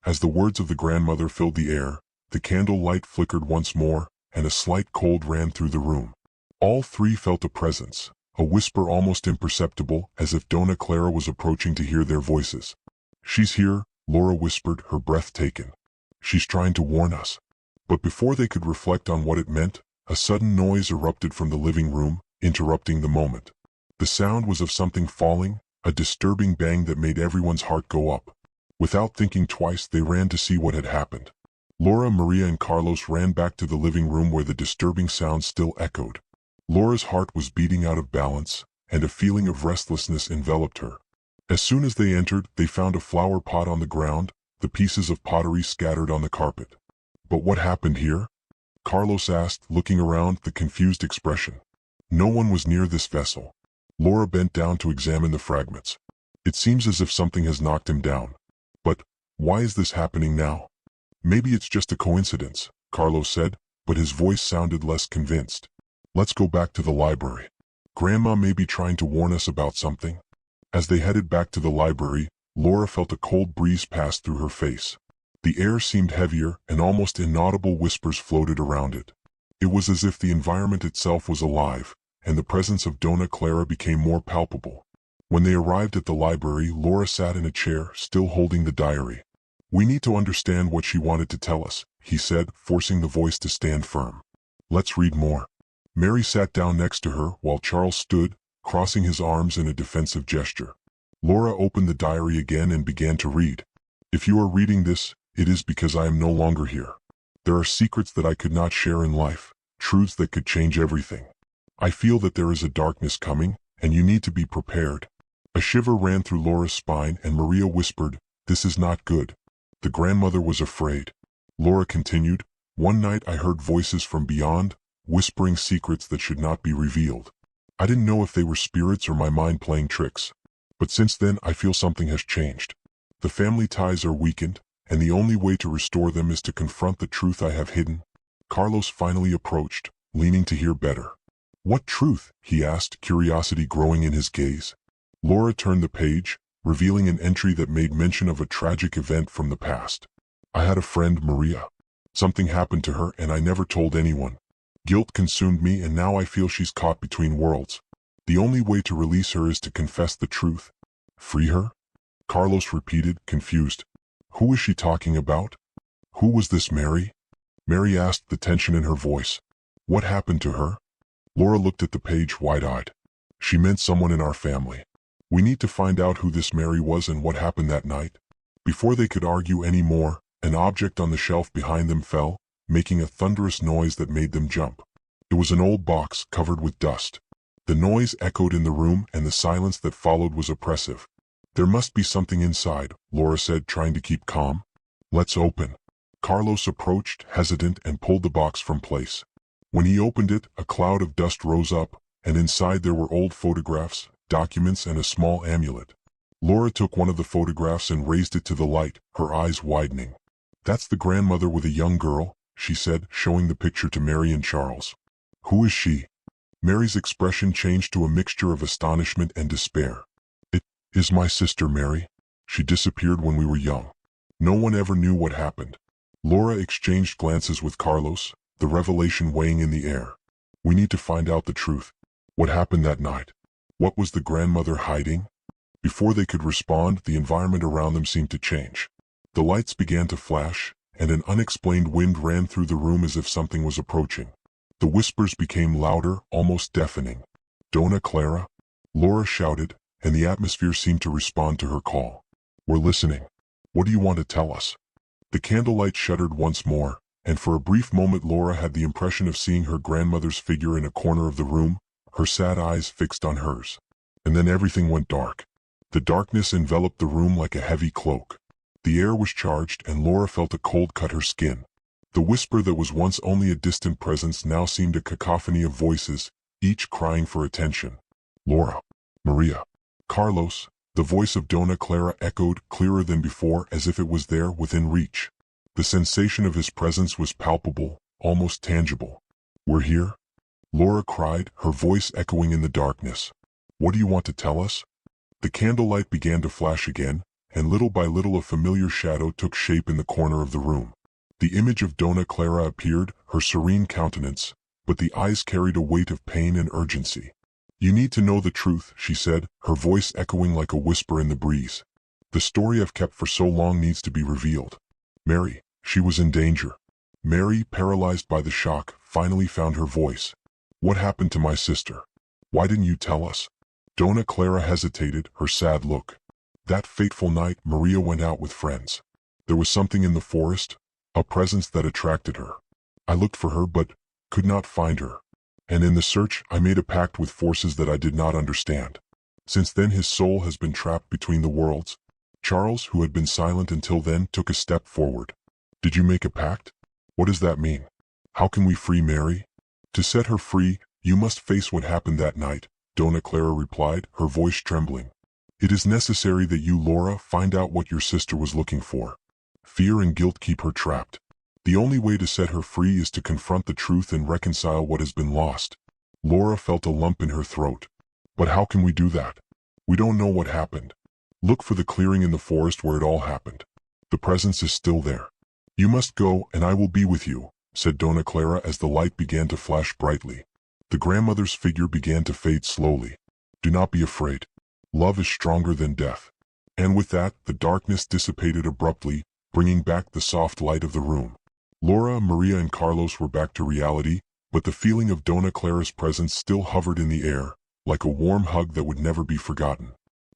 A: As the words of the grandmother filled the air, the candle light flickered once more, and a slight cold ran through the room. All three felt a presence, a whisper almost imperceptible, as if Dona Clara was approaching to hear their voices. "She's here," Laura whispered, her breath taken. "She's trying to warn us." But before they could reflect on what it meant, a sudden noise erupted from the living room, interrupting the moment. The sound was of something falling, a disturbing bang that made everyone's heart go up. Without thinking twice, they ran to see what had happened. Laura, Maria, and Carlos ran back to the living room where the disturbing sound still echoed. Laura's heart was beating out of balance, and a feeling of restlessness enveloped her. As soon as they entered, they found a flower pot on the ground, the pieces of pottery scattered on the carpet. But what happened here? Carlos asked, looking around, the confused expression. No one was near this vessel. Laura bent down to examine the fragments. It seems as if something has knocked him down. But why is this happening now? Maybe it's just a coincidence, Carlos said, but his voice sounded less convinced. Let's go back to the library. Grandma may be trying to warn us about something. As they headed back to the library, Laura felt a cold breeze pass through her face. The air seemed heavier, and almost inaudible whispers floated around it. It was as if the environment itself was alive, and the presence of Dona Clara became more palpable. When they arrived at the library, Laura sat in a chair, still holding the diary. We need to understand what she wanted to tell us, he said, forcing the voice to stand firm. Let's read more. Mary sat down next to her, while Charles stood, crossing his arms in a defensive gesture. Laura opened the diary again and began to read. If you are reading this, it is because I am no longer here. There are secrets that I could not share in life, truths that could change everything. I feel that there is a darkness coming, and you need to be prepared. A shiver ran through Laura's spine, and Maria whispered, "This is not good." The grandmother was afraid. Laura continued, "One night I heard voices from beyond, whispering secrets that should not be revealed. I didn't know if they were spirits or my mind playing tricks. But since then I feel something has changed. The family ties are weakened, and the only way to restore them is to confront the truth I have hidden." Carlos finally approached, leaning to hear better. "What truth?" he asked, curiosity growing in his gaze. Laura turned the page, revealing an entry that made mention of a tragic event from the past. "I had a friend, Maria. Something happened to her and I never told anyone. Guilt consumed me and now I feel she's caught between worlds. The only way to release her is to confess the truth." "Free her?" Carlos repeated, confused. "Who is she talking about? Who was this Mary?" Mary asked, the tension in her voice. "What happened to her?" Laura looked at the page wide-eyed. "She meant someone in our family. We need to find out who this Mary was and what happened that night." Before they could argue any more, an object on the shelf behind them fell, making a thunderous noise that made them jump. It was an old box covered with dust. The noise echoed in the room, and the silence that followed was oppressive. "There must be something inside," Laura said, trying to keep calm. "Let's open." Carlos approached, hesitant, and pulled the box from place. When he opened it, a cloud of dust rose up, and inside there were old photographs, documents, and a small amulet. Laura took one of the photographs and raised it to the light, her eyes widening. "That's the grandmother with a young girl," she said, showing the picture to Mary and Charles. "Who is she?" Mary's expression changed to a mixture of astonishment and despair. "It is my sister Mary. She disappeared when we were young. No one ever knew what happened." Laura exchanged glances with Carlos, the revelation weighing in the air. "We need to find out the truth. What happened that night? What was the grandmother hiding?" Before they could respond, the environment around them seemed to change. The lights began to flash, and an unexplained wind ran through the room as if something was approaching. The whispers became louder, almost deafening. "Dona Clara?" Laura shouted, and the atmosphere seemed to respond to her call. "We're listening. What do you want to tell us?" The candlelight shuddered once more, and for a brief moment Laura had the impression of seeing her grandmother's figure in a corner of the room, her sad eyes fixed on hers. And then everything went dark. The darkness enveloped the room like a heavy cloak. The air was charged, and Laura felt a cold cut her skin. The whisper that was once only a distant presence now seemed a cacophony of voices, each crying for attention. "Laura, Maria, Carlos." The voice of Dona Clara echoed, clearer than before, as if it was there, within reach. The sensation of his presence was palpable, almost tangible. "We're here?" Laura cried, her voice echoing in the darkness. "What do you want to tell us?" The candlelight began to flash again, and little by little a familiar shadow took shape in the corner of the room. The image of Dona Clara appeared, her serene countenance, but the eyes carried a weight of pain and urgency. "You need to know the truth," she said, her voice echoing like a whisper in the breeze. "The story I've kept for so long needs to be revealed. Mary, she was in danger." Mary, paralyzed by the shock, finally found her voice. "What happened to my sister? Why didn't you tell us?" Dona Clara hesitated, her sad look. That fateful night, Maria went out with friends. There was something in the forest, a presence that attracted her. I looked for her but could not find her. And in the search, I made a pact with forces that I did not understand. Since then his soul has been trapped between the worlds. Charles, who had been silent until then, took a step forward. Did you make a pact? What does that mean? How can we free Mary? To set her free, you must face what happened that night, Dona Clara replied, her voice trembling. It is necessary that you, Laura, find out what your sister was looking for. Fear and guilt keep her trapped. The only way to set her free is to confront the truth and reconcile what has been lost. Laura felt a lump in her throat. But how can we do that? We don't know what happened. Look for the clearing in the forest where it all happened. The presence is still there. You must go, and I will be with you, said Dona Clara as the light began to flash brightly. The grandmother's figure began to fade slowly. Do not be afraid. Love is stronger than death. And with that, the darkness dissipated abruptly, bringing back the soft light of the room. Laura, Maria and Carlos were back to reality, but the feeling of Dona Clara's presence still hovered in the air, like a warm hug that would never be forgotten.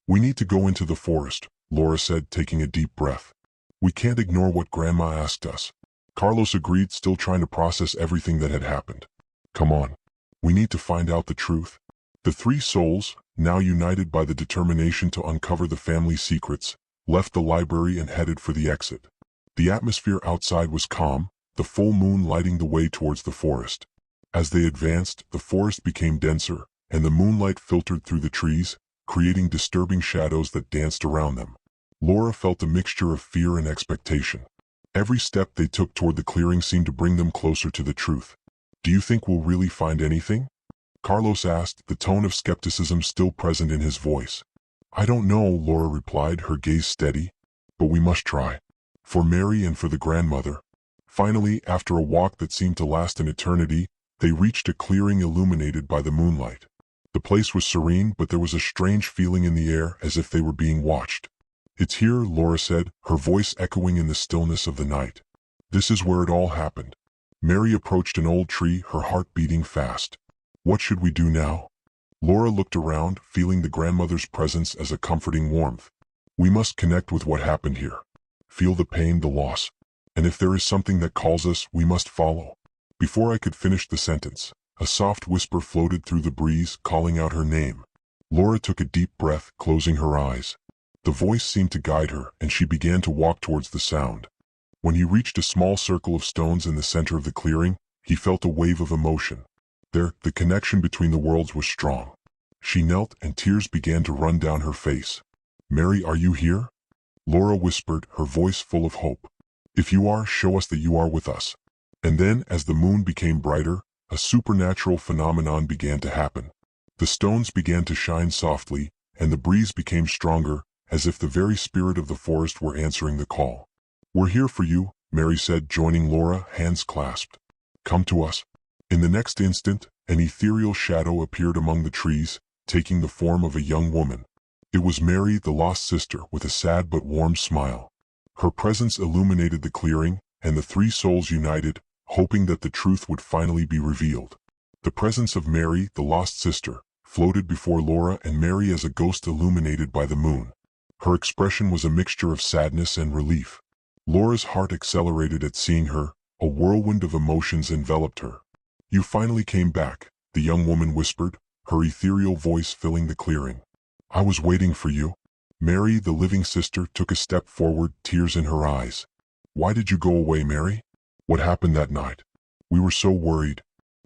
A: We need to go into the forest, Laura said, taking a deep breath. We can't ignore what Grandma asked us. Carlos agreed, still trying to process everything that had happened. Come on. We need to find out the truth. The three souls, now united by the determination to uncover the family's secrets, left the library and headed for the exit. The atmosphere outside was calm, the full moon lighting the way towards the forest. As they advanced, the forest became denser, and the moonlight filtered through the trees, creating disturbing shadows that danced around them. Laura felt a mixture of fear and expectation. Every step they took toward the clearing seemed to bring them closer to the truth. Do you think we'll really find anything? Carlos asked, the tone of skepticism still present in his voice. I don't know, Laura replied, her gaze steady. But we must try. For Mary and for the grandmother. Finally, after a walk that seemed to last an eternity, they reached a clearing illuminated by the moonlight. The place was serene, but there was a strange feeling in the air, as if they were being watched. It's here, Laura said, her voice echoing in the stillness of the night. This is where it all happened. Mary approached an old tree, her heart beating fast. What should we do now? Laura looked around, feeling the grandmother's presence as a comforting warmth. We must connect with what happened here. Feel the pain, the loss. And if there is something that calls us, we must follow. Before I could finish the sentence, a soft whisper floated through the breeze, calling out her name. Laura took a deep breath, closing her eyes. The voice seemed to guide her, and she began to walk towards the sound. When he reached a small circle of stones in the center of the clearing, he felt a wave of emotion. There, the connection between the worlds was strong. She knelt, and tears began to run down her face. Mary, are you here? Laura whispered, her voice full of hope. If you are, show us that you are with us. And then, as the moon became brighter, a supernatural phenomenon began to happen. The stones began to shine softly, and the breeze became stronger, as if the very spirit of the forest were answering the call. We're here for you, Mary said, joining Laura, hands clasped. Come to us. In the next instant, an ethereal shadow appeared among the trees, taking the form of a young woman. It was Mary, the lost sister, with a sad but warm smile. Her presence illuminated the clearing, and the three souls united, hoping that the truth would finally be revealed. The presence of Mary, the lost sister, floated before Laura and Mary as a ghost illuminated by the moon. Her expression was a mixture of sadness and relief. Laura's heart accelerated at seeing her, a whirlwind of emotions enveloped her. You finally came back, the young woman whispered, her ethereal voice filling the clearing. I was waiting for you. Mary, the living sister, took a step forward, tears in her eyes. Why did you go away, Mary? What happened that night? We were so worried.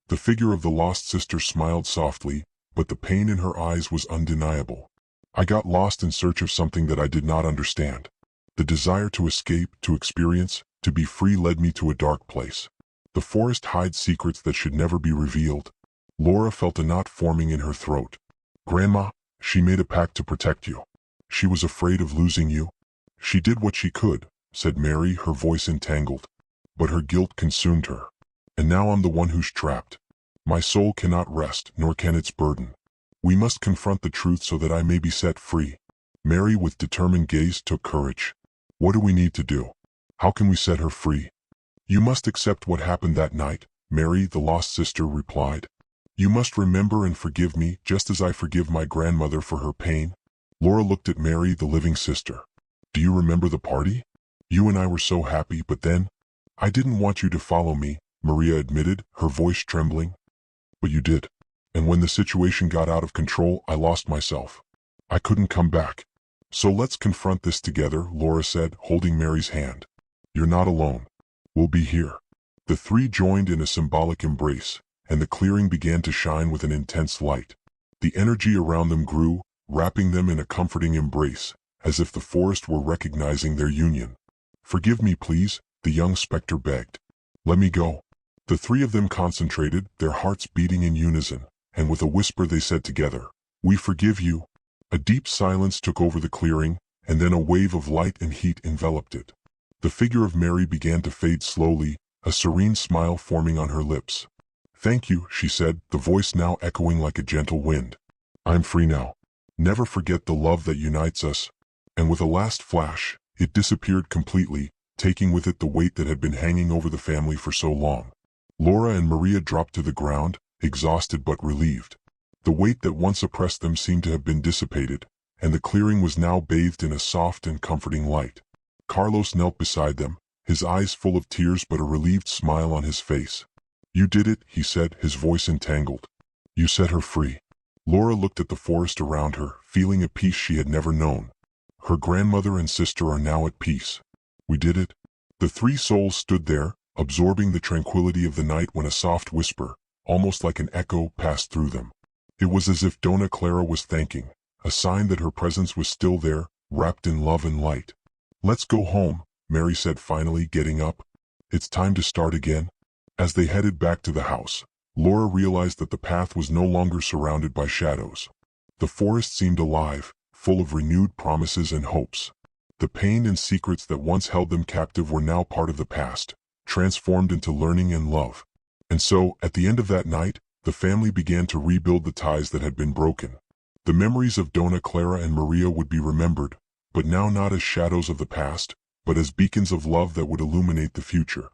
A: The figure of the lost sister smiled softly, but the pain in her eyes was undeniable. I got lost in search of something that I did not understand. The desire to escape, to experience, to be free led me to a dark place. The forest hides secrets that should never be revealed. Laura felt a knot forming in her throat. Grandma, she made a pact to protect you. She was afraid of losing you. She did what she could, said Mary, her voice entangled. But her guilt consumed her. And now I'm the one who's trapped. My soul cannot rest, nor can its burden. We must confront the truth so that I may be set free. Mary, with determined gaze, took courage. What do we need to do? How can we set her free? You must accept what happened that night, Mary, the lost sister, replied. You must remember and forgive me, just as I forgive my grandmother for her pain. Laura looked at Mary, the living sister. Do you remember the party? You and I were so happy, but then? I didn't want you to follow me, Maria admitted, her voice trembling. But you did. And when the situation got out of control, I lost myself. I couldn't come back. So let's confront this together, Laura said, holding Mary's hand. You're not alone. We'll be here. The three joined in a symbolic embrace, and the clearing began to shine with an intense light. The energy around them grew, wrapping them in a comforting embrace, as if the forest were recognizing their union. Forgive me, please, the young specter begged. Let me go. The three of them concentrated, their hearts beating in unison, and with a whisper they said together, We forgive you. A deep silence took over the clearing, and then a wave of light and heat enveloped it. The figure of Mary began to fade slowly, a serene smile forming on her lips. Thank you, she said, the voice now echoing like a gentle wind. I'm free now. Never forget the love that unites us. And with a last flash, it disappeared completely, taking with it the weight that had been hanging over the family for so long. Laura and Maria dropped to the ground, exhausted but relieved. The weight that once oppressed them seemed to have been dissipated, and the clearing was now bathed in a soft and comforting light. Carlos knelt beside them, his eyes full of tears but a relieved smile on his face. You did it, he said, his voice entangled. You set her free. Laura looked at the forest around her, feeling a peace she had never known. Her grandmother and sister are now at peace. We did it. The three souls stood there, absorbing the tranquility of the night when a soft whisper, almost like an echo, passed through them. It was as if Dona Clara was thanking, a sign that her presence was still there, wrapped in love and light. Let's go home, Mary said finally, getting up. It's time to start again. As they headed back to the house, Laura realized that the path was no longer surrounded by shadows. The forest seemed alive, full of renewed promises and hopes. The pain and secrets that once held them captive were now part of the past, transformed into learning and love. And so, at the end of that night, the family began to rebuild the ties that had been broken. The memories of Dona Clara and Maria would be remembered, but now not as shadows of the past, but as beacons of love that would illuminate the future.